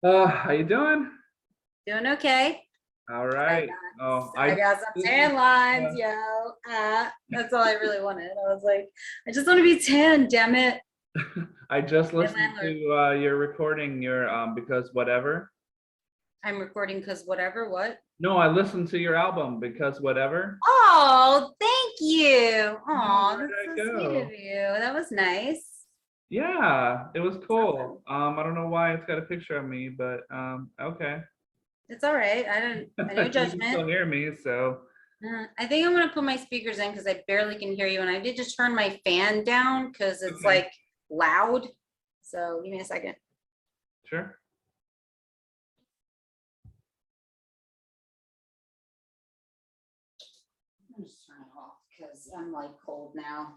How you doing? Doing okay. All I right. got Oh, I got some tan lines, uh, yo. That's all I really wanted. I was like, I just want to be tan, damn it. I just My listened to landlord. your recording, your because whatever. I'm recording because whatever, what? No, I listened to your album because whatever. Oh, thank you. Oh, Oh, where that's did I so sweet of go? you. That was nice. Yeah, it was It's awesome. cool. I don't know why it's got a picture of me, but okay. It's all right. No You can judgment. still hear me, so I think I'm gonna put my speakers in because I barely can hear you. And I did just turn my fan down because it's okay, like loud. So give me a second. sure. I'm just turn it off because I'm like cold now.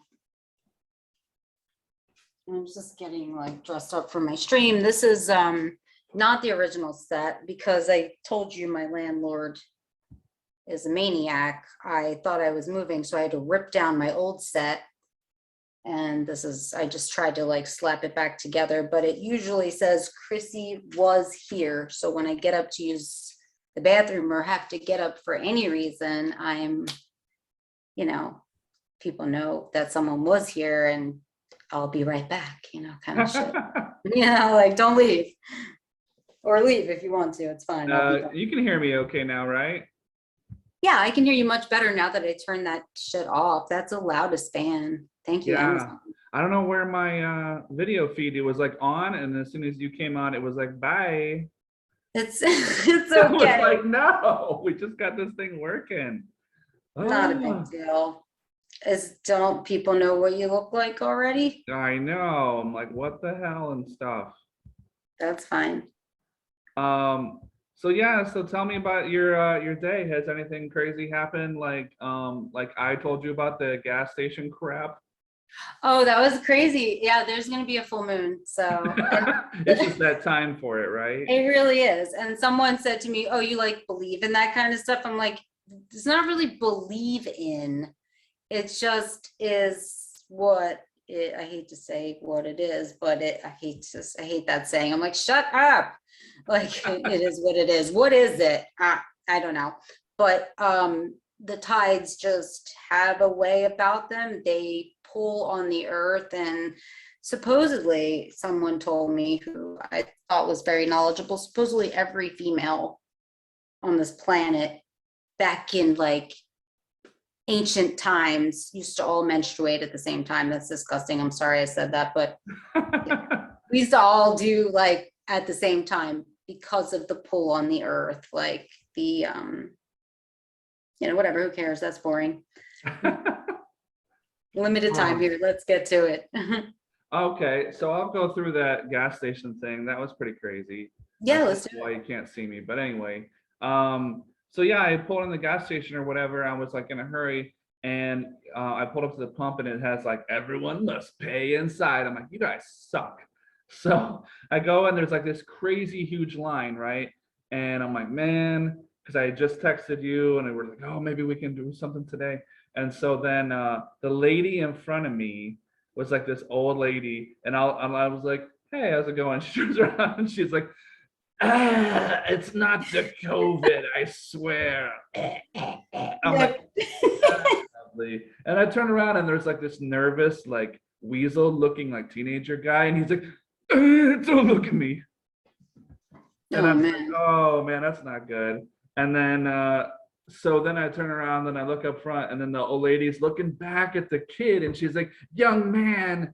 I'm just getting like dressed up for my stream. This is not the original set because I told you my landlord is a maniac. I thought I was moving, so I had to rip down my old set. And this is, I just tried to like slap it back together, but it usually says Krissy was here. So when I get up to use the bathroom or have to get up for any reason, people know that someone was here and I'll be right back, kind of shit. Like don't leave or leave if you want to. It's fine. I'll be back. You can hear me okay now, right? Yeah, I can hear you much better now that I turned that shit off. That's the loudest fan. Thank you, Yeah. Amazon. I don't know where my video feed, it was like on, and as soon as you came on, it was like bye. It's it's I was okay. like, no, we just got this thing working. Not a big Oh, deal. Don't people know what you look like already? I know. I'm like, what the hell and stuff. That's fine. So yeah, so tell me about your day. Has anything crazy happened? Like I told you about the gas station crap. Oh, that was crazy. Yeah, there's gonna be a full moon. So and It's just that time for it, right? it really is. And someone said to me, "Oh, you like believe in that kind of stuff?" I'm like, it's not really believe in. It just is what it, I hate to say what it is, but I hate that saying. I'm like, shut up. Like it is what it is. What is it? I don't know. But the tides just have a way about them. They pull on the earth, and supposedly someone told me who I thought was very knowledgeable, supposedly every female on this planet back in like ancient times used to all menstruate at the same time. That's disgusting. I'm sorry I said that, but yeah. We used to all do like at the same time because of the pull on the earth, like the whatever, who cares? That's boring. Limited time here. Let's get to it. Okay, so I'll go through that gas station thing. That was pretty crazy. Yeah, let's do Why it. you can't see me, but anyway. So yeah, I pulled in the gas station or whatever. I was like in a hurry, and I pulled up to the pump, and it has like everyone must pay inside. I'm like, you guys suck. So I go and there's like this crazy huge line, right? And I'm like, man, because I had just texted you, and we were like, oh, maybe we can do something today. And so then the lady in front of me was like this old lady, and I was like, "Hey, how's it going?" She turns around and she's like, "Ah, it's not the COVID, I swear." I'm like, Yep. lovely. And I turn around and there's like this nervous, like weasel looking like teenager guy, and he's like, "Don't look at me." And Oh I'm like, man. oh man, that's not good. And then so then I turn around and I look up front, and then the old lady's looking back at the kid, and she's like, young man,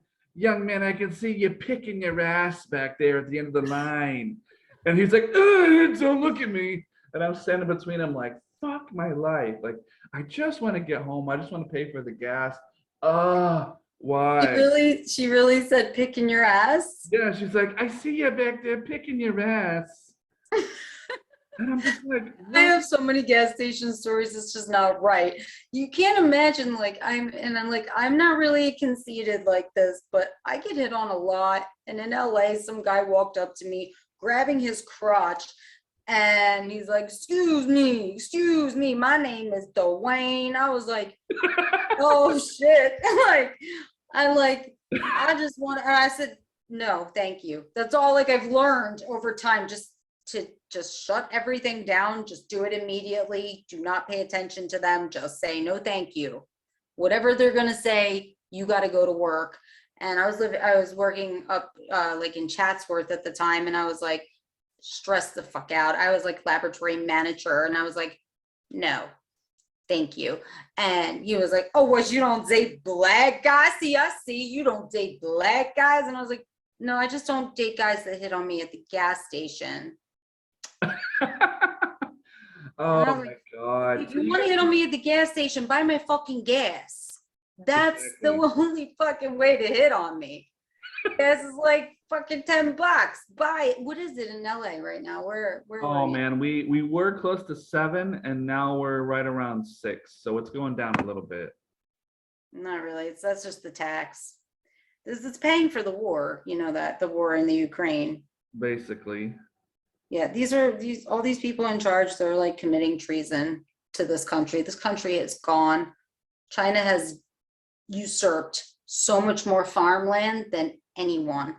I can see you picking your ass back there at the end of the line. And he's like, don't look at me. And I'm standing between them like, fuck my life. Like, I just want to get home. I just want to pay for the gas. Why? She really said picking your ass. Yeah, she's like, I see you back there picking your ass. And I'm just like, I what? have so many gas station stories. It's just not right. You can't imagine like I'm not really conceited like this, but I get hit on a lot. And in LA, some guy walked up to me grabbing his crotch and he's like, excuse me, my name is Dwayne. I was like, oh shit. I just want, and I said, no, thank you. That's all like I've learned over time. Just to just shut everything down, just do it immediately. Do not pay attention to them. Just say, no, thank you. Whatever they're going to say, you got to go to work. And I was working up like in Chatsworth at the time. And I was like, stressed the fuck out. I was like laboratory manager. And I was like, no, thank you. And he was like, oh, what, you don't date black guys? I see you don't date black guys. And I was like, no, I just don't date guys that hit on me at the gas station. Oh my like, God. if you want to hit on me at the gas station, buy my fucking gas. That's the only fucking way to hit on me. Gas is like fucking $10. Buy it. What is it in LA right now? Where Oh man, we were close to 7 and now we're right around 6. So it's going down a little bit. Not really. That's just the tax. It's paying for the war, you know, that the war in the Ukraine. Basically. Yeah, all these people in charge, they're like committing treason to this country. This country is gone. China has usurped so much more farmland than anyone,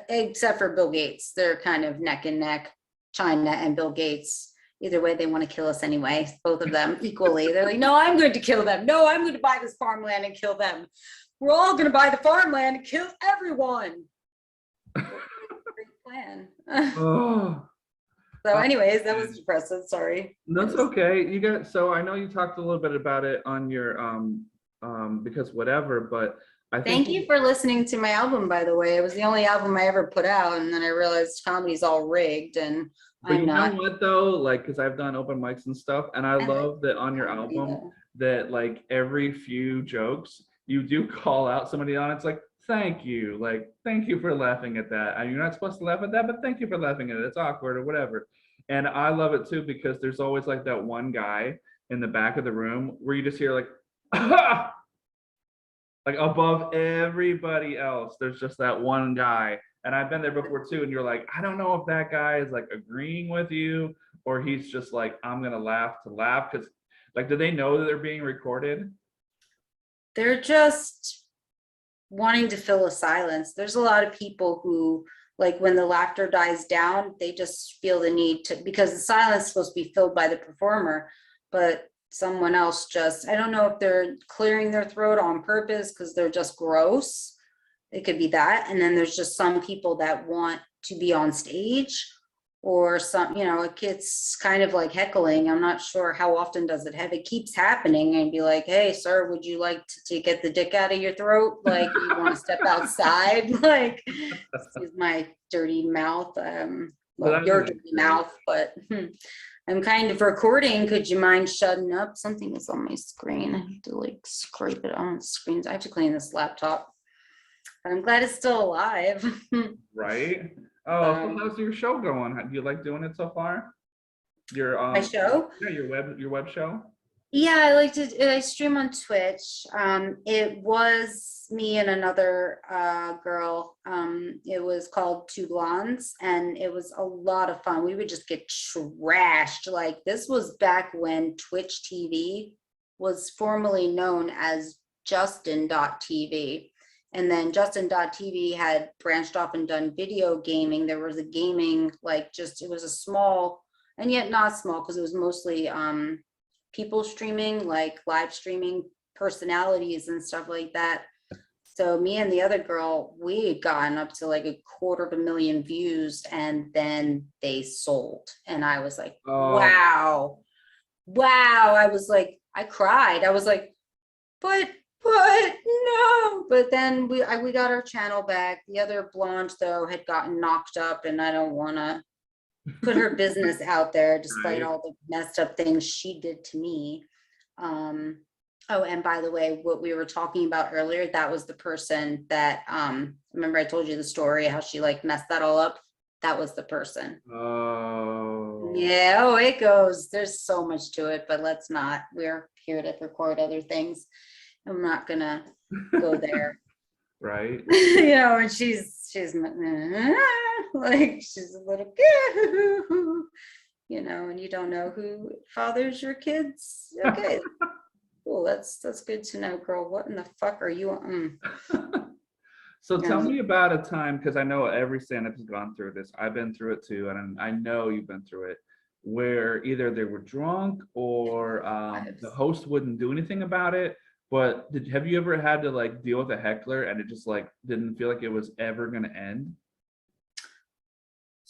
except for Bill Gates. They're kind of neck and neck, China and Bill Gates. Either way, they want to kill us anyway, both of them equally. They're like, no, I'm going to kill them. No, I'm going to buy this farmland and kill them. We're all going to buy the farmland and kill everyone. Great plan. Oh. So anyways, that was depressive. Sorry. That's okay. You got, so I know you talked a little bit about it on your because whatever, but I think thank you for listening to my album, by the way. It was the only album I ever put out, and then I realized comedy's all rigged, and but you know what though, like, because I've done open mics and stuff, and I love that on your album that like every few jokes you do call out somebody on. It's like, thank you, like, thank you for laughing at that. And you're not supposed to laugh at that, but thank you for laughing at it. It's awkward or whatever. And I love it too, because there's always like that one guy in the back of the room where you just hear like, like above everybody else, there's just that one guy. And I've been there before too. And you're like, I don't know if that guy is like agreeing with you or he's just like, I'm going to laugh to laugh. Cause like, do they know that they're being recorded? They're just wanting to fill a silence. There's a lot of people who, like, when the laughter dies down, they just feel the need to, because the silence is supposed to be filled by the performer, but someone else just, I don't know if they're clearing their throat on purpose because they're just gross. It could be that. And then there's just some people that want to be on stage, or some, you know, it's kind of like heckling. I'm not sure how often does it have, it keeps happening, and be like, hey sir, would you like to get the dick out of your throat? Like, you want to step outside? Like, excuse my dirty mouth. Well, your dirty mouth, but I'm kind of recording. Could you mind shutting up? Something is on my screen. I have to like scrape it on the screens. I have to clean this laptop. But I'm glad it's still alive. Right. Oh, so how's your show going? Do you like doing it so far? Your my show? Yeah, your web show. Yeah, I stream on Twitch. It was me and another girl. It was called Two Blondes, and it was a lot of fun. We would just get trashed. Like, this was back when Twitch TV was formerly known as Justin.tv. And then Justin.tv had branched off and done video gaming. There was a gaming, like, just, it was a small, and yet not small, because it was mostly people streaming, like live streaming personalities and stuff like that. So me and the other girl, we had gotten up to like 250,000 views, and then they sold. And I was like, wow. I was like, I cried. I was like, but no. But then we got our channel back. The other blonde though had gotten knocked up, and I don't want to put her business out there despite all the messed up things she did to me. Oh, and by the way, what we were talking about earlier, that was the person that remember I told you the story how she like messed that all up. That was the person. Oh yeah. Oh, it goes, there's so much to it, but let's not, we're here to record other things. I'm not gonna go there. Right. You know, and she's like, she's a little kid, you know, and you don't know who fathers your kids. Okay. Cool. That's good to know, girl. What in the fuck are you on? So tell And me about a time, because I know every stand-up has gone through this. I've been through it too, and I know you've been through it, where either they were drunk or the host wouldn't do anything about it. But have you ever had to like deal with a heckler and it just like didn't feel like it was ever gonna end?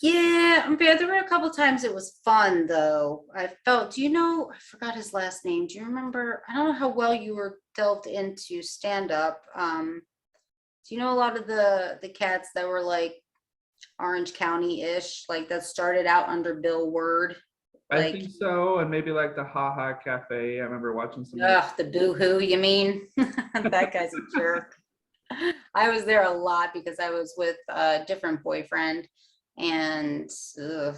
yeah, there were a couple times it was fun though. I felt, do you know, I forgot his last name. Do you remember? I don't know how well you were delved into stand up. Do you know a lot of the cats that were like Orange County-ish, like that started out under Bill Word? I Like, think so, and maybe like the Ha Ha Cafe. I remember watching some of ugh, the boo-hoo, you mean? That guy's a jerk. I was there a lot because I was with a different boyfriend, and ugh,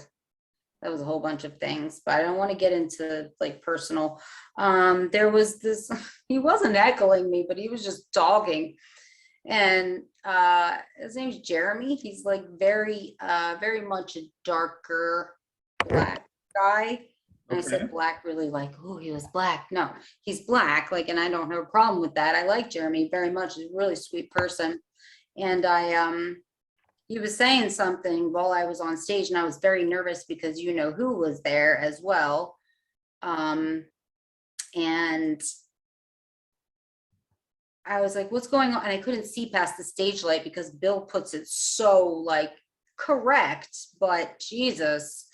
that was a whole bunch of things, but I don't want to get into like personal. There was this, he wasn't heckling me, but he was just dogging. And his name's Jeremy. He's like very much a darker black guy. And I Okay. said black really like, oh, he was black. No, he's black. Like, and I don't have a problem with that. I like Jeremy very much. He's a really sweet person. And he was saying something while I was on stage, and I was very nervous because you know who was there as well. And I was like, what's going on? And I couldn't see past the stage light because Bill puts it so like correct, but Jesus.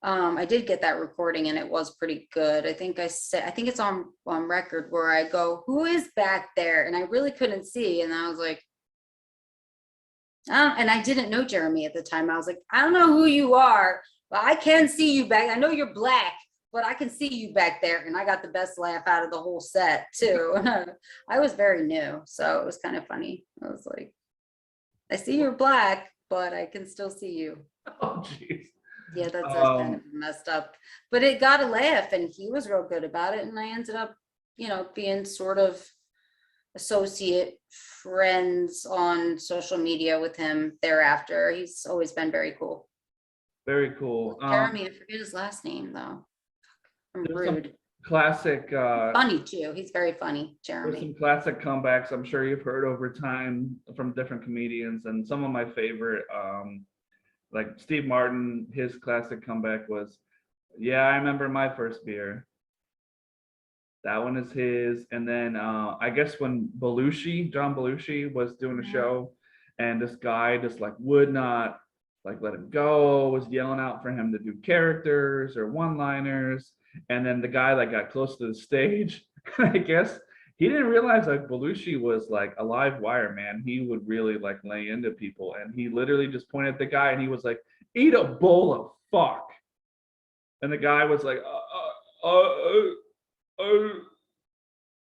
I did get that recording and it was pretty good. I think it's on record where I go, who is back there? And I really couldn't see. And I was like, and I didn't know Jeremy at the time. I was like, I don't know who you are, but I can see you back. I know you're black, but I can see you back there. And I got the best laugh out of the whole set too. I was very new, so it was kind of funny. I was like, I see you're black, but I can still see you. Oh, jeez. Yeah, that's kind of messed up, but it got a laugh and he was real good about it. And I ended up, being sort of associate friends on social media with him thereafter. He's always been very cool. Very cool. Jeremy, I forget his last name though. I'm There's some rude. classic Funny too. He's very funny, there's Jeremy. some classic comebacks I'm sure you've heard over time from different comedians, and some of my favorite, like Steve Martin, his classic comeback was, yeah, I remember my first beer. That one is his. And then I guess when John Belushi was doing a show, and this guy just like would not like let him go, was yelling out for him to do characters or one-liners. And then the guy that got close to the stage, I guess he didn't realize like Belushi was like a live wire, man. He would really like lay into people. And he literally just pointed at the guy and he was like, eat a bowl of fuck. And the guy was like,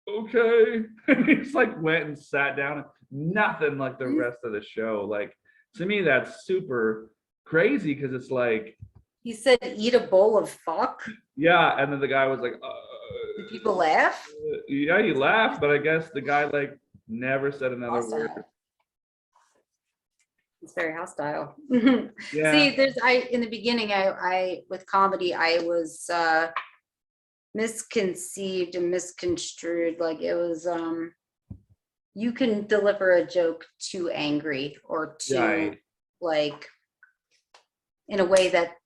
okay. He's like went and sat down. Nothing like the rest of the show. Like, to me, that's super crazy because it's like, He said, eat a bowl of fuck. yeah. And then the guy was like, Did people laugh? yeah, he laughed, but I guess the guy like never said another word. Hostile. It's very hostile. Yeah. See, in the beginning, I with comedy, I was misconceived and misconstrued. Like it was, you can deliver a joke too angry or too Right. like in a way that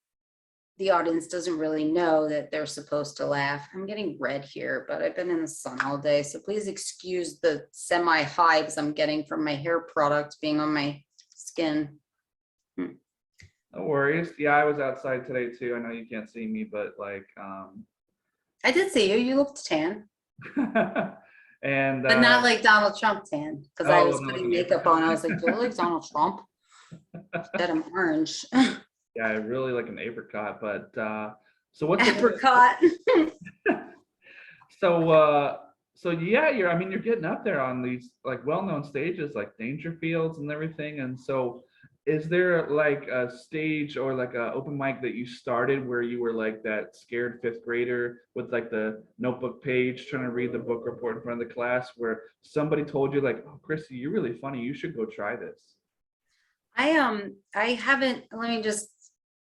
the audience doesn't really know that they're supposed to laugh. I'm getting red here, but I've been in the sun all day. So please excuse the semi-hives I'm getting from my hair products being on my skin. No worries. Yeah, I was outside today too. I know you can't see me, but like I did see you. You looked tan. and But not like Donald Trump tan, because I was no, putting no. makeup on. I was like, do I look like Donald Trump? That I'm orange. Yeah, I really like an apricot, but so what's Apricot. so yeah, you're getting up there on these like well-known stages like Dangerfields and everything. And so is there like a stage or like a open mic that you started where you were like that scared fifth grader with like the notebook page trying to read the book report in front of the class, where somebody told you like, oh, Krissy, you're really funny, you should go try this? I haven't, let me just,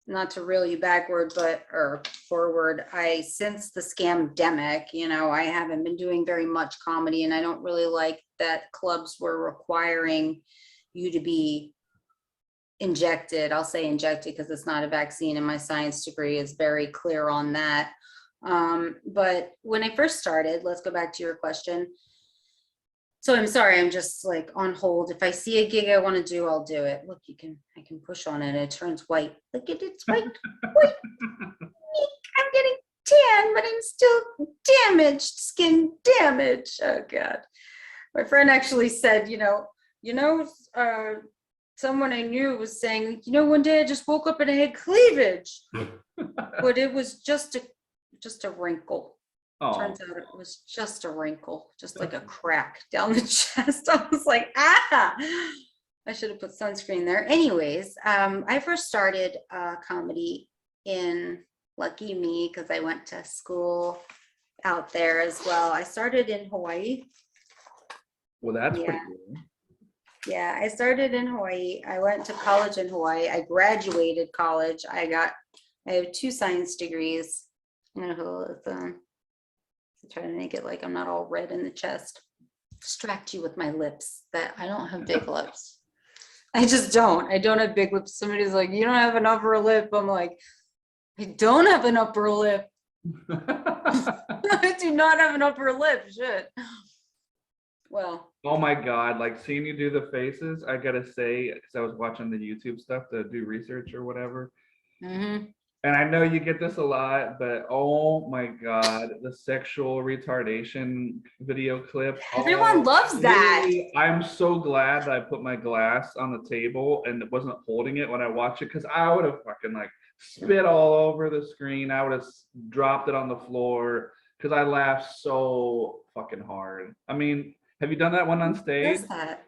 not to reel you backward, or forward, since the scamdemic, I haven't been doing very much comedy, and I don't really like that clubs were requiring, you to be injected. I'll say injected because it's not a vaccine, and my science degree is very clear on that. But when I first started, let's go back to your question. So I'm sorry, I'm just like on hold. If I see a gig I want to do, I'll do it. Look, I can push on it and it turns white. Look at it's white. White. I'm getting tan, but I'm still damaged, skin damage. Oh God. My friend actually said, someone I knew was saying, one day I just woke up and I had cleavage, but it was just a wrinkle. Turns out it was just a wrinkle, just like a crack down the chest. I was like, I should have put sunscreen there. Anyways, I first started comedy in, lucky me, because I went to school out there as well. I started in Hawaii. Well, that's pretty cool. Yeah, I started in Hawaii. I went to college in Hawaii. I graduated college. I have 2 science degrees. I'm gonna hold it, try to make it like I'm not all red in the chest. Distract you with my lips. That I don't have big lips. I just don't. I don't have big lips. Somebody's like, you don't have an upper lip. I'm like, I don't have an upper lip. I do not have an upper lip. Shit. Well. Oh my God, like seeing you do the faces, I gotta say, because I was watching the YouTube stuff to do research or whatever. Mm-hmm. And I know you get this a lot, but oh my God, the sexual retardation video clip. Everyone loves that. I'm so glad that I put my glass on the table and it wasn't holding it when I watched it, because I would have fucking like spit all over the screen. I would have dropped it on the floor because I laughed so fucking hard. I mean, have you done that one on stage? What's that?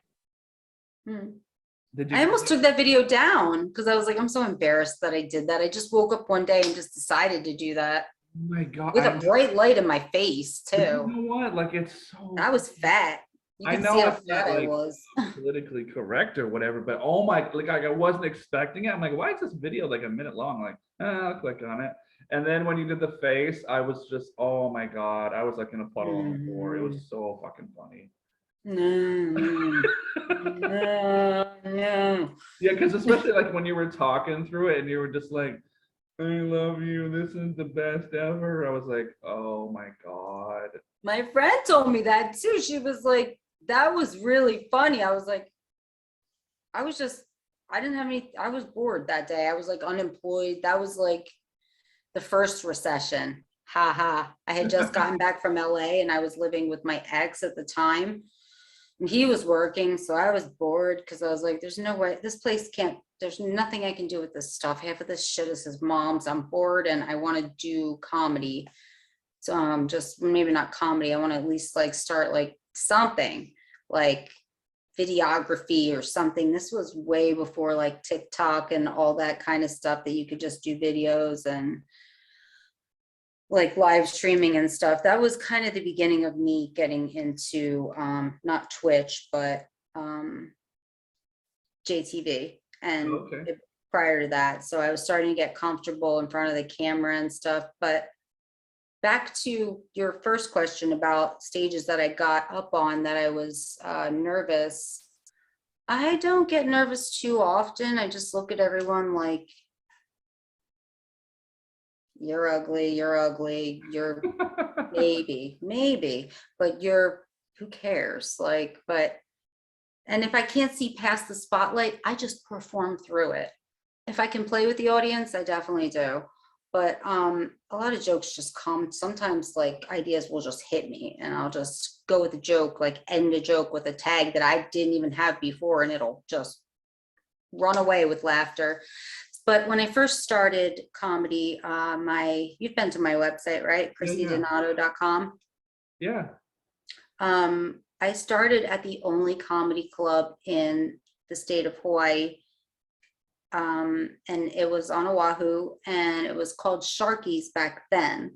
Did you? I almost took that video down because I was like, I'm so embarrassed that I did that. I just woke up one day and just decided to do that. Oh my God. With a bright light in my face too. You know what? Like it's so. I was fat. You can see how fat I was. Politically correct or whatever, but oh my, like I wasn't expecting it. I'm like, why is this video like a minute long? Like, I'll click on it. And then when you did the face, I was just, oh my God, I was like in a puddle on the floor. It was so fucking funny. No. Yeah, because especially like when you were talking through it and you were just like, I love you, this is the best ever. I was like, oh my God. My friend told me that too. She was like, that was really funny. I was like, I didn't have any, I was bored that day. I was like unemployed. That was like the first recession. Ha ha. I had just gotten back from LA and I was living with my ex at the time. And he was working, so I was bored because I was like, there's no way, this place can't, there's nothing I can do with this stuff. Half of this shit is his mom's. I'm bored and I want to do comedy. So just maybe not comedy. I want to at least like start like something like videography or something. This was way before like TikTok and all that kind of stuff that you could just do videos and like live streaming and stuff. That was kind of the beginning of me getting into not Twitch, but JTV and prior to that. So I was starting to get comfortable in front of the camera and stuff. But back to your first question about stages that I got up on that I was nervous. I don't get nervous too often. I just look at everyone like, you're ugly, you're maybe, but who cares? Like, and if I can't see past the spotlight, I just perform through it. If I can play with the audience, I definitely do. But a lot of jokes just come. Sometimes like ideas will just hit me and I'll just go with a joke, like end a joke with a tag that I didn't even have before and it'll just run away with laughter. But when I first started comedy, you've been to my website, right? KrissyDonato.com. Yeah. I started at the only comedy club in the state of Hawaii. And it was on Oahu and it was called Sharky's back then.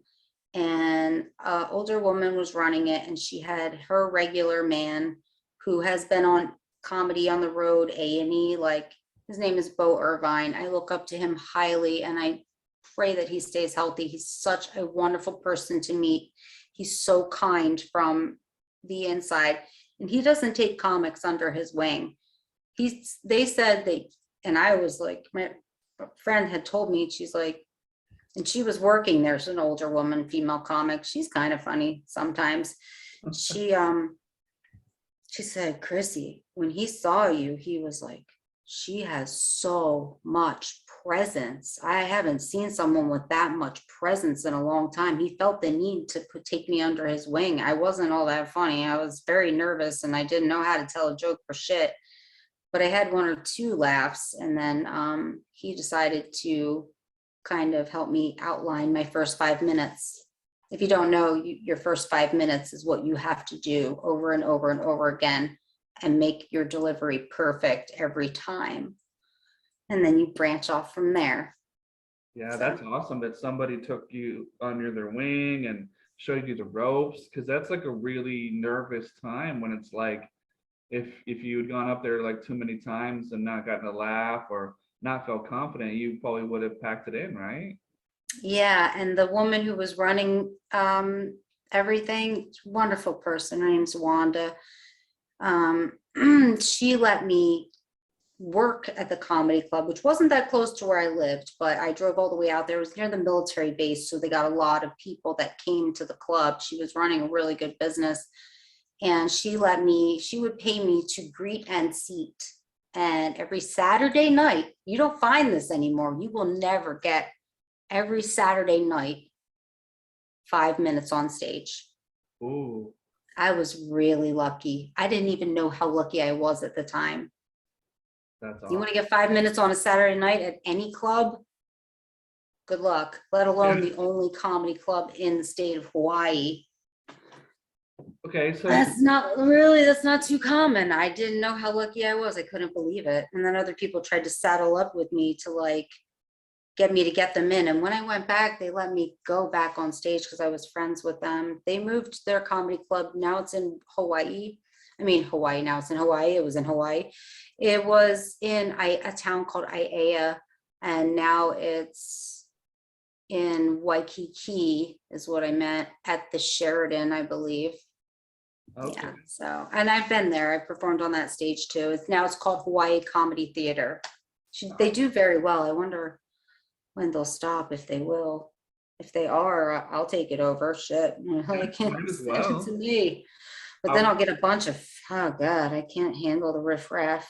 And an older woman was running it and she had her regular man who has been on comedy on the road, A&E, like his name is Bo Irvine. I look up to him highly and I pray that he stays healthy. He's such a wonderful person to meet. He's so kind from the inside and he doesn't take comics under his wing. they said and I was like, my friend had told me, she's like, and she was working, there's an older woman, female comic, she's kind of funny sometimes. She said, Krissy, when he saw you, he was like, she has so much presence. I haven't seen someone with that much presence in a long time. He felt the need to take me under his wing. I wasn't all that funny. I was very nervous and I didn't know how to tell a joke for shit. But I had 1 or 2 laughs, and then he decided to kind of help me outline my first 5 minutes. If you don't know, your first 5 minutes is what you have to do over and over and over again and make your delivery perfect every time. And then you branch off from there. Yeah, So. that's awesome that somebody took you under their wing and showed you the ropes, because that's like a really nervous time when it's like, if you had gone up there like too many times and not gotten a laugh or not felt confident, you probably would have packed it in, right? Yeah, and the woman who was running everything, wonderful person, her name's Wanda. She let me work at the comedy club, which wasn't that close to where I lived, but I drove all the way out there. It was near the military base, so they got a lot of people that came to the club. She was running a really good business, and she would pay me to greet and seat. And every Saturday night, you don't find this anymore, you will never get, every Saturday night, 5 minutes on stage. Ooh, I was really lucky. I didn't even know how lucky I was at the time. that's You awesome. want to get 5 minutes on a Saturday night at any club? Good luck, let alone the only comedy club in the state of Hawaii. Okay, so That's not too common. I didn't know how lucky I was. I couldn't believe it. And then other people tried to saddle up with me to like get me to get them in. And when I went back, they let me go back on stage because I was friends with them. They moved their comedy club. Now it's in Hawaii. I mean, Hawaii, now it's in Hawaii. It was in Hawaii. It was in a town called Aiea, and now it's in Waikiki is what I meant, at the Sheridan, I believe. okay. Yeah, so, and I've been there. I performed on that stage too. It's called Hawaii Comedy Theater. They do very well. I wonder when they'll stop, if they will. If they are, I'll take it over. Shit, I can't Might as send it well. to me. But then I'll get a bunch of, oh God, I can't handle the riffraff.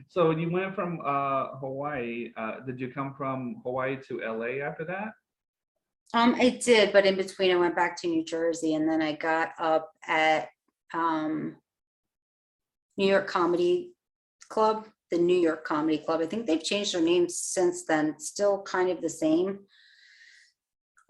So you went from Hawaii. Did you come from Hawaii to LA after that? I did, but in between I went back to New Jersey, and then I got up at New York Comedy Club, the New York Comedy Club. I think they've changed their name since then, still kind of the same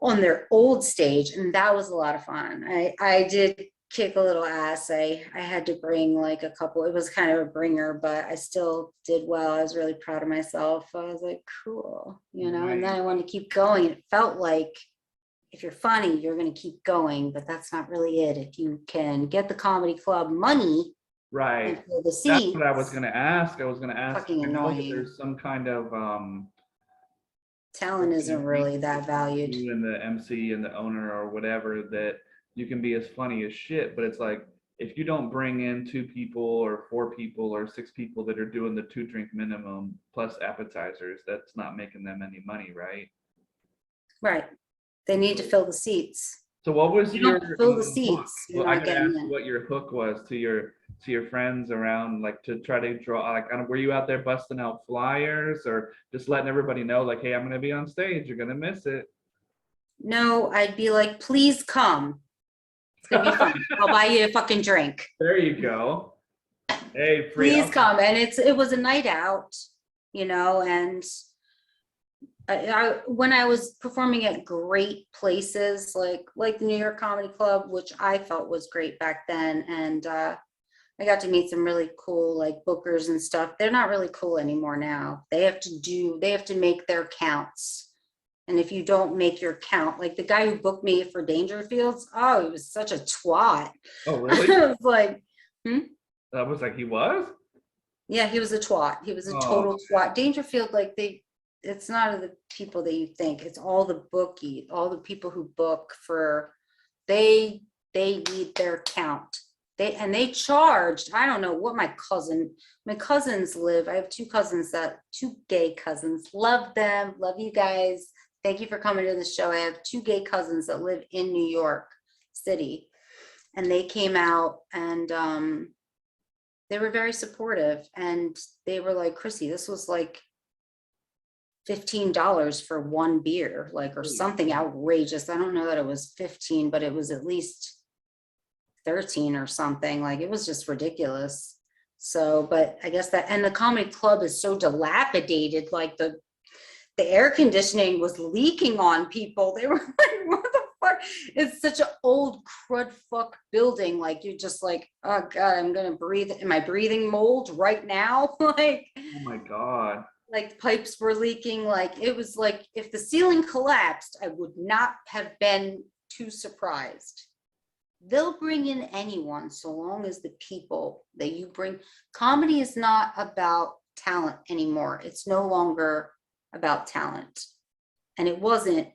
on their old stage, and that was a lot of fun. I did kick a little ass. I had to bring like a couple, it was kind of a bringer, but I still did well. I was really proud of myself. I was like, cool, you know. And then I wanted to keep going. It felt like if you're funny, you're going to keep going, but that's not really it. If you can get the comedy club money, Right. and fill the That's seats, what I was going to ask. I was going to ask. fucking I know that annoying. there's some kind of Talent isn't really that valued. you and the MC and the owner or whatever, that you can be as funny as shit, but it's like, if you don't bring in 2 people or 4 people or 6 people that are doing the 2 drink minimum plus appetizers, that's not making them any money, right? Right. They need to fill the seats. So what was You your don't fill the hook? seats, you're Well, I not gotta getting ask in. what your hook was to your friends around, like to try to draw, like, I don't, were you out there busting out flyers or just letting everybody know, like, hey, I'm gonna be on stage, you're gonna miss it? No, I'd be like, please come. It's gonna be fun. I'll buy you a fucking drink. There you go. Hey, free Please alcohol. come. And it was a night out, you know, and when I was performing at great places like the New York Comedy Club, which I felt was great back then, and I got to meet some really cool like bookers and stuff. They're not really cool anymore now. They have to make their counts. And if you don't make your count, like the guy who booked me for Dangerfields, oh, he was such a twat. Oh, really? I was like, That was like, he was? yeah, he was a twat. He was a Oh, total twat. Dangerfield, like it's not the people that you think. It's all the people who book for, they need their count. They charged, I don't know what my cousins live. I have two gay cousins. Love them. Love you guys. Thank you for coming to the show. I have two gay cousins that live in New York City, and they came out and they were very supportive, and they were like, Krissy, this was like $15 for one beer, like, or something outrageous. I don't know that it was 15, but it was at least 13 or something. Like, it was just ridiculous. So, but I guess that, and the comedy club is so dilapidated, like the air conditioning was leaking on people. They were like, what the fuck? It's such an old crud fuck building. Like, you're just like, oh God, I'm gonna breathe. Am I breathing mold right now? Like, Oh my God. like pipes were leaking. Like, it was like, if the ceiling collapsed, I would not have been too surprised. They'll bring in anyone so long as the people that you bring. Comedy is not about talent anymore. It's no longer about talent. And it wasn't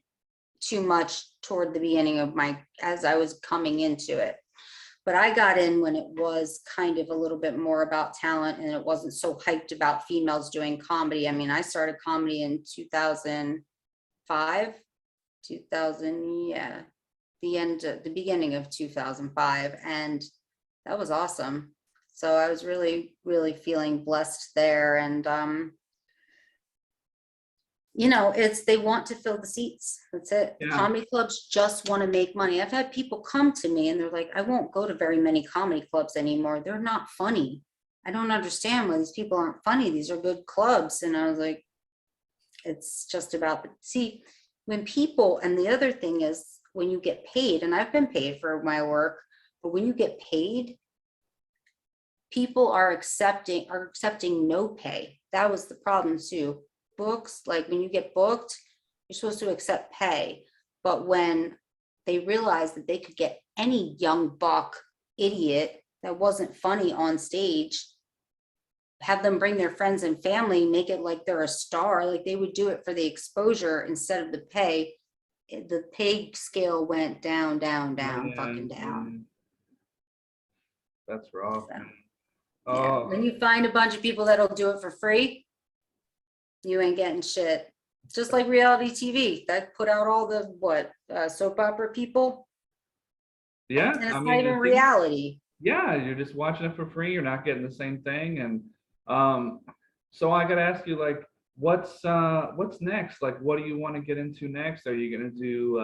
too much toward the beginning of as I was coming into it. But I got in when it was kind of a little bit more about talent, and it wasn't so hyped about females doing comedy. I mean, I started comedy in 2005, 2000, yeah, the beginning of 2005, and that was awesome. So I was really, really feeling blessed there. And you know, they want to fill the seats. That's it. The comedy clubs just want to make money. I've had people come to me and they're like, I won't go to very many comedy clubs anymore. They're not funny. I don't understand why these people aren't funny. These are good clubs. And I was like, it's just about see, when people, and the other thing is when you get paid, and I've been paid for my work, but when you get paid, people are accepting no pay. That was the problem too. Books, like when you get booked, you're supposed to accept pay. But when they realized that they could get any young buck idiot that wasn't funny on stage, have them bring their friends and family, make it like they're a star, like they would do it for the exposure instead of the pay. The pay scale went down, fucking down. That's rough. So, oh, when you find a bunch of people that'll do it for free, you ain't getting shit. It's just like reality TV that put out all the soap opera people. Yeah, and it's not even reality. Yeah, you're just watching it for free. You're not getting the same thing. And so I gotta ask you, like, what's next? Like, what do you want to get into next? Are you gonna do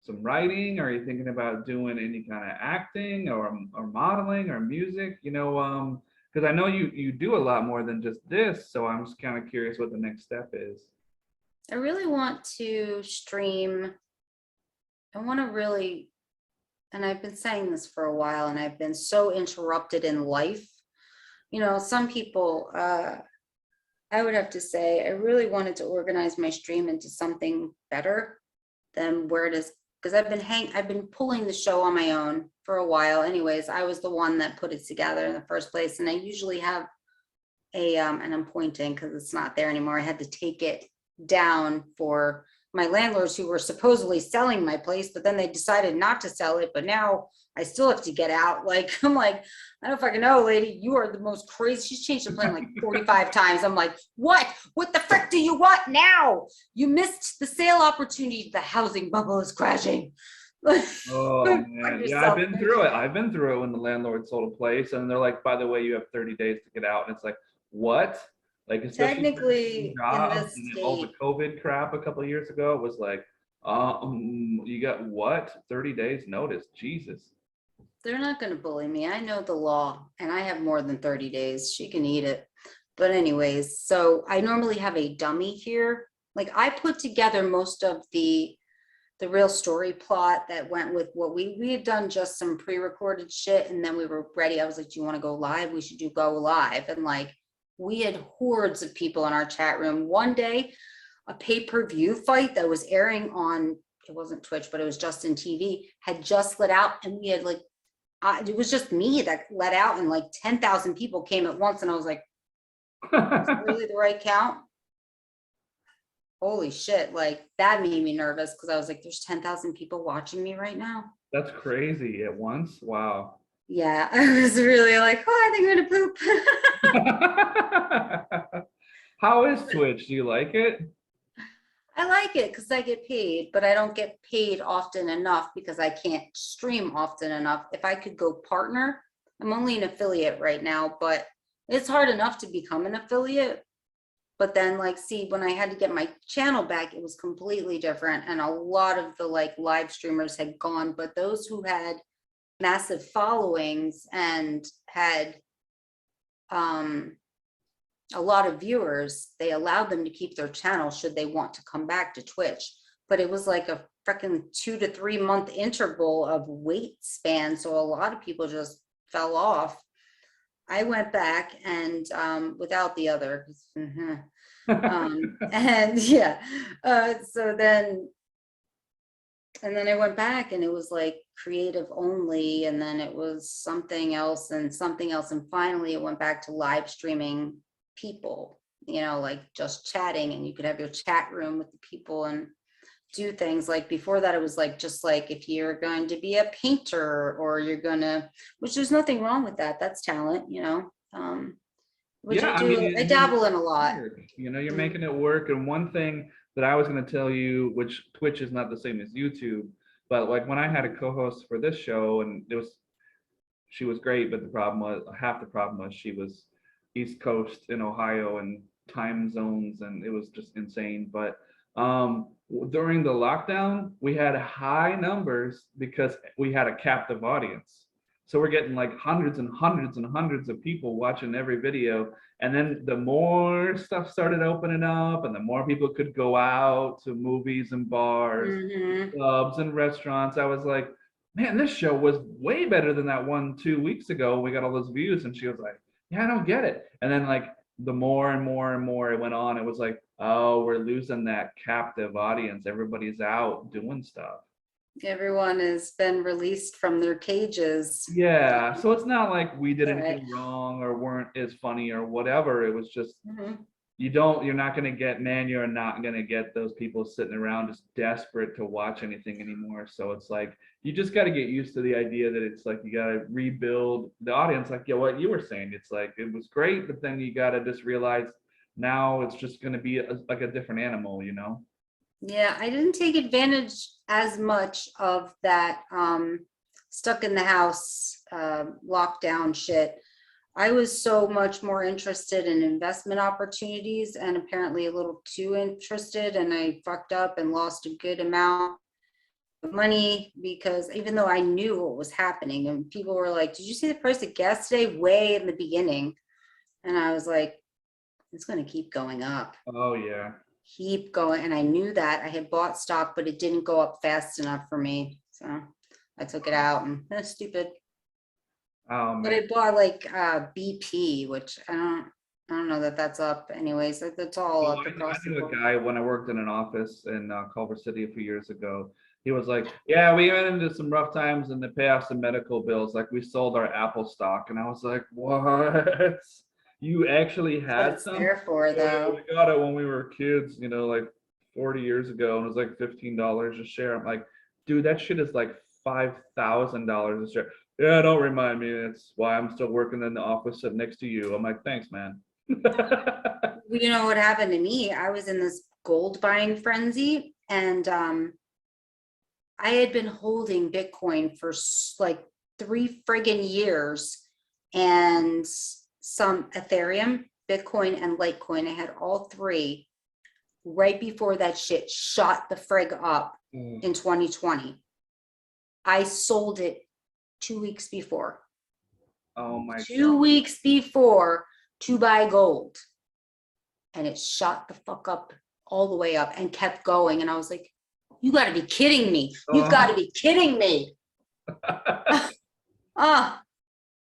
some writing? Are you thinking about doing any kind of acting or modeling or music? You know, because I know you do a lot more than just this. So I'm just kind of curious what the next step is. I really want to stream. I want to really, and I've been saying this for a while, and I've been so interrupted in life. You know, some people, I would have to say, I really wanted to organize my stream into something better than where it is, because I've been pulling the show on my own for a while. Anyways, I was the one that put it together in the first place, and I usually have and I'm pointing because it's not there anymore. I had to take it down for my landlords who were supposedly selling my place, but then they decided not to sell it. But now I still have to get out. Like, I'm like, I don't fucking know, lady. You are the most crazy. She's changed the plan like 45 times. I'm like, what? What the frick do you want now? You missed the sale opportunity. The housing bubble is crashing. Oh man, yeah, I've been through it. I've been through it when the landlord sold a place, and they're like, by the way, you have 30 days to get out. And it's like, what? Like, especially technically in this and state, all the COVID crap a couple of years ago, it was like, you got what? 30 days notice? Jesus. They're not going to bully me. I know the law, and I have more than 30 days. She can eat it. But anyways, so I normally have a dummy here. Like, I put together most of the real story plot that went with what we had done, just some pre-recorded shit, and then we were ready. I was like, do you want to go live? We should go live. And like, we had hordes of people in our chat room. One day, a pay-per-view fight that was airing on, it wasn't Twitch, but it was Justin TV, had just let out, and we had like, it was just me that let out, and like 10,000 people came at once, and I was like, is that really the right count? Holy shit, like that made me nervous, because I was like, there's 10,000 people watching me right now. That's crazy at once. Wow. Yeah, I was really like, oh, I think I'm gonna poop. How is Twitch? Do you like it? I like it because I get paid, but I don't get paid often enough because I can't stream often enough. If I could go partner, I'm only an affiliate right now, but it's hard enough to become an affiliate. But then like, see, when I had to get my channel back, it was completely different. And a lot of the like live streamers had gone, but those who had massive followings and had a lot of viewers, they allowed them to keep their channel should they want to come back to Twitch. But it was like a freaking 2 to 3 month interval of wait span. So a lot of people just fell off. I went back and without the other, and yeah, so then, and then I went back and it was like creative only, and then it was something else and something else. And finally it went back to live streaming people, you know, like just chatting, and you could have your chat room with the people and do things. Like before that, it was like, just like if you're going to be a painter or you're gonna, which there's nothing wrong with that. That's talent, you know. Which Yeah, I I mean, do, I dabble in a lot. you know, you're Mm. making it work. And one thing that I was going to tell you, which Twitch is not the same as YouTube, but like when I had a co-host for this show, and it was, she was great, but the problem was, half the problem was she was East Coast in Ohio and time zones, and it was just insane. But during the lockdown, we had high numbers because we had a captive audience. So we're getting like hundreds and hundreds and hundreds of people watching every video. And then the more stuff started opening up, and the more people could go out to movies and bars, Mhm. clubs and restaurants, I was like, man, this show was way better than that one 2 weeks ago. We got all those views. And she was like, yeah, I don't get it. And then like the more and more and more it went on, it was like, oh, we're losing that captive audience. Everybody's out doing stuff. Everyone has been released from their cages. Yeah. So it's not like we did All right. anything wrong or weren't as funny or whatever. It was just, Mhm. you're not going to get, man, you're not going to get those people sitting around just desperate to watch anything anymore. So it's like, you just got to get used to the idea that it's like, you got to rebuild the audience. Like, yeah, what you were saying, it's like, it was great, but then you got to just realize now it's just going to be like a different animal, you know? Yeah, I didn't take advantage as much of that stuck in the house lockdown shit. I was so much more interested in investment opportunities, and apparently a little too interested, and I fucked up and lost a good amount of money because even though I knew what was happening, and people were like, did you see the price of gas today? Way in the beginning. And I was like, it's going to keep going up. Oh, yeah. Keep going. And I knew that I had bought stock, but it didn't go up fast enough for me. So I took it out, and that's stupid. Oh, But man. I bought like BP, which I don't know that that's up anyways. That's all Well, up I across the knew a board. guy when I worked in an office in Culver City a few years ago. He was like, "Yeah, we went into some rough times and to pay off some medical bills. Like we sold our Apple stock." And I was like, "What? You actually That's what had it's some?" there for, "Oh yeah, though. we got it when we were kids, you know, like 40 years ago, and it was like $15 a share." I'm like, "Dude, that shit is like $5,000 a share." "Yeah, don't remind me. That's why I'm still working in the office sitting next to you." I'm like, "Thanks, man." Well, you know what happened to me? I was in this gold buying frenzy, and I had been holding Bitcoin for like 3 friggin' years, and some Ethereum, Bitcoin, and Litecoin. I had all three right before that shit shot the frig up Mm. in 2020. I sold it 2 weeks before. Oh my 2 weeks before to buy gold. And it shot the fuck up all the way up and kept going. And I was like, you got to be kidding me. You've got to be kidding me. Ah,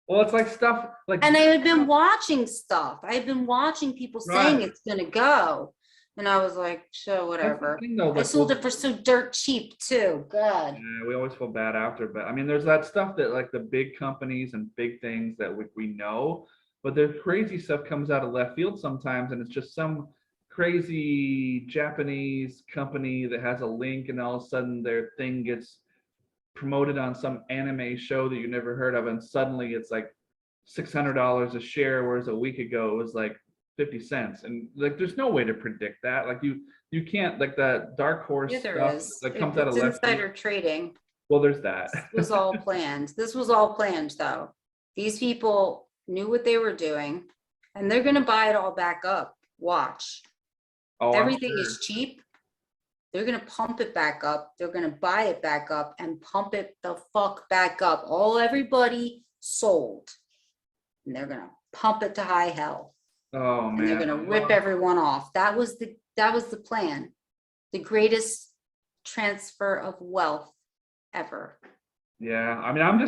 Well, it's like stuff like and I had been watching stuff. I had been watching people saying right. it's going to go. And I was like, sure, That's the whatever. thing though, I like sold well, it for so dirt cheap too. God. yeah, we always feel bad after, but I mean, there's that stuff that like the big companies and big things that we know, but the crazy stuff comes out of left field sometimes, and it's just some crazy Japanese company that has a link, and all of a sudden their thing gets promoted on some anime show that you never heard of, and suddenly it's like $600 a share, whereas a week ago it was like 50 cents. And like, there's no way to predict that. Like you can't, like that dark horse Yeah, there stuff is. that comes out of It's left field. insider trading. Well, there's that. This was all planned. This was all planned, though. These people knew what they were doing, and they're gonna buy it all back up. Watch. Oh, I'm Everything sure. is cheap. They're gonna pump it back up. They're gonna buy it back up and pump it the fuck back up. Everybody sold. And they're gonna pump it to high hell. Oh And they're man. gonna rip everyone off. That was the plan. The greatest transfer of wealth ever. Yeah, I mean, I'm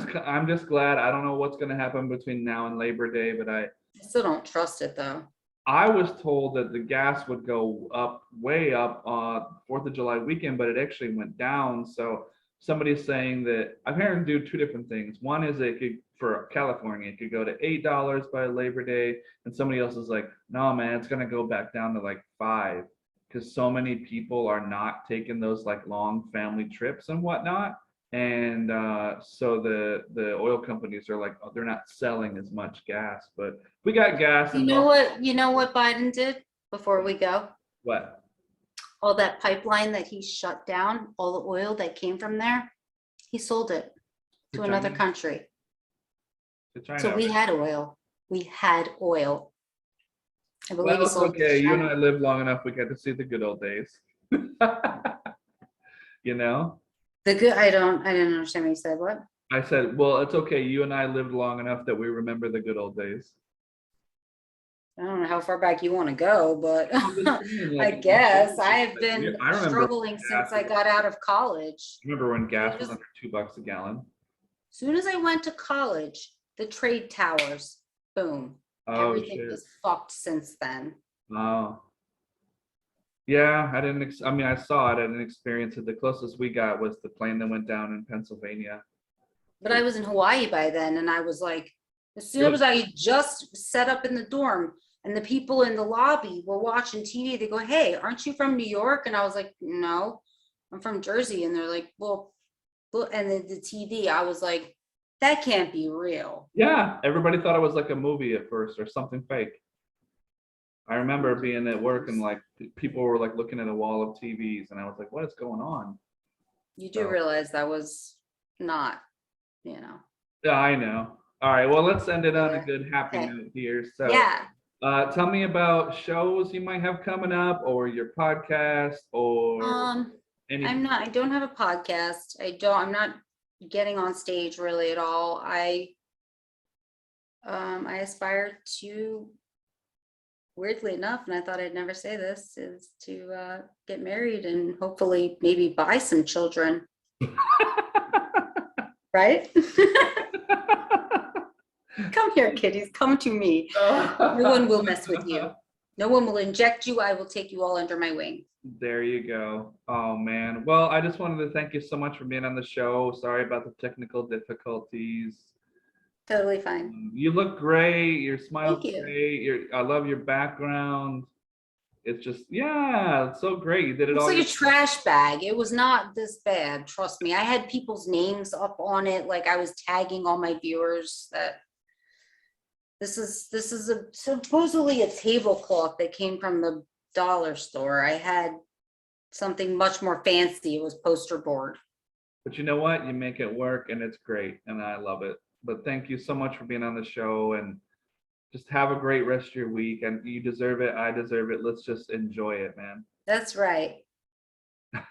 just glad. I don't know what's going to happen between now and Labor Day, but I still don't trust it though. I was told that the gas would go up, way up, 4th of July weekend, but it actually went down. So somebody's saying that I've heard them do two different things. One is it could, for California, it could go to $8 by Labor Day, and somebody else is like, no, man, it's going to go back down to like 5, because so many people are not taking those like long family trips and whatnot. And so the oil companies are like, oh, they're not selling as much gas, but we got gas. You know what Biden did before we go? What? All that pipeline that he shut down, all the oil that came from there, he sold it to another country. So we had oil. We had oil. I believe he sold it to okay. You and China. I lived long enough. We got to see the good old days. You know? I didn't understand what you said. What? I said, well, it's okay. You and I lived long enough that we remember the good old days. I don't know how far back you want to go, but saying, like, I guess I have like, been I remember struggling since I got out of college. Remember when gas was under $2 a gallon? As soon as I went to college, the trade towers, boom. Oh, Everything shit. was fucked since then. Oh. Yeah, I didn't. I mean, I saw it. I didn't experience it. The closest we got was the plane that went down in Pennsylvania. But I was in Hawaii by then, and I was like, as soon as I just set up in the dorm, and the people in the lobby were watching TV, they go, "Hey, aren't you from New York?" And I was like, "No, I'm from Jersey." And they're like, "Well," and then the TV, I was like, that can't be real. Yeah, everybody thought it was like a movie at first or something fake. I remember being at work and like people were like looking at a wall of TVs, and I was like, what is going on? You do realize that was not, Yeah, I know. All right, well, let's end it on a good happy note here. So yeah. Tell me about shows you might have coming up, or your podcast, or anything. I don't have a podcast. I'm not getting on stage really at all. I aspire to, weirdly enough, and I thought I'd never say this, is to get married and hopefully maybe buy some children. Right? Come here, kitties, come to me. No one will mess with you. No one will inject you. I will take you all under my wing. There you go. Oh man. Well, I just wanted to thank you so much for being on the show. Sorry about the technical difficulties. Totally fine. You look great. Your smile's Thank you. great. I love your background. It's just, yeah, it's so great. You did it It's all. like a trash bag. It was not this bad. Trust me. I had people's names up on it. Like I was tagging all my viewers that this is supposedly a tablecloth that came from the dollar store. I had something much more fancy. It was poster board. But you know what? You make it work, and it's great, and I love it. But thank you so much for being on the show, and just have a great rest of your week. And you deserve it. I deserve it. Let's just enjoy it, man. That's right.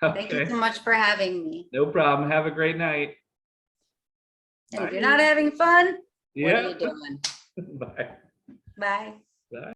Okay. Thank you so much for having me. No problem. Have a great night. And if you're not having fun, Yeah. what are you doing? Bye. Bye.